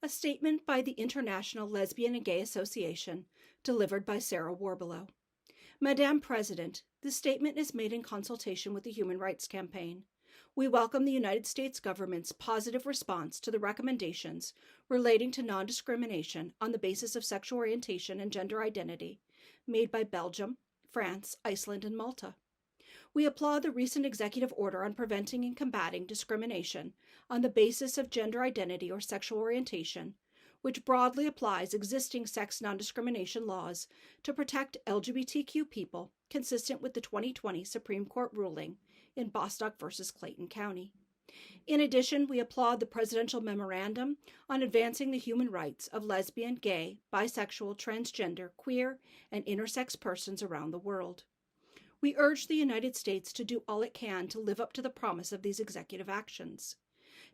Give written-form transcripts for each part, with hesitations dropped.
A statement by the International Lesbian and Gay Association, delivered by Sarah Warbelow. Madam President, this statement is made in consultation with the Human Rights Campaign. We welcome the United States government's positive response to the recommendations relating to non-discrimination on the basis of sexual orientation and gender identity made by Belgium, France, Iceland, and Malta. We applaud the recent executive order on preventing and combating discrimination on the basis of gender identity or sexual orientation, which broadly applies existing sex non-discrimination laws to protect LGBTQ people, consistent with the 2020 Supreme Court ruling in Bostock v. Clayton County. In addition, we applaud the presidential memorandum on advancing the human rights of lesbian, gay, bisexual, transgender, queer, and intersex persons around the world. We urge the United States to do all it can to live up to the promise of these executive actions.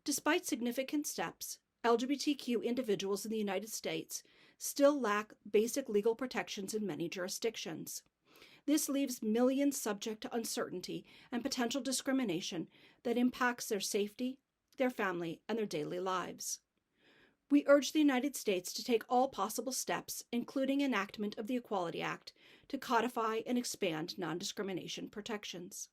Despite significant steps, LGBTQ individuals in the United States still lack basic legal protections in many jurisdictions. This leaves millions subject to uncertainty and potential discrimination that impacts their safety, their family, and their daily lives. We urge the United States to take all possible steps, including enactment of the Equality Act, to codify and expand non-discrimination protections.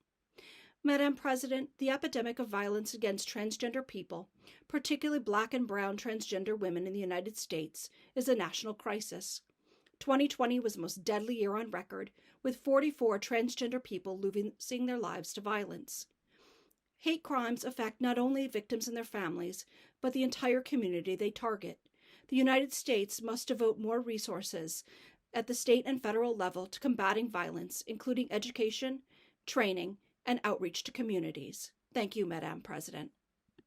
Madam President, the epidemic of violence against transgender people, particularly Black and Brown transgender women in the United States, is a national crisis. 2020 was the most deadly year on record, with 44 transgender people losing their lives to violence. Hate crimes affect not only victims and their families, but the entire community they target. The United States must devote more resources at the state and federal level to combating violence, including education, training, and outreach to communities. Thank you, Madam President.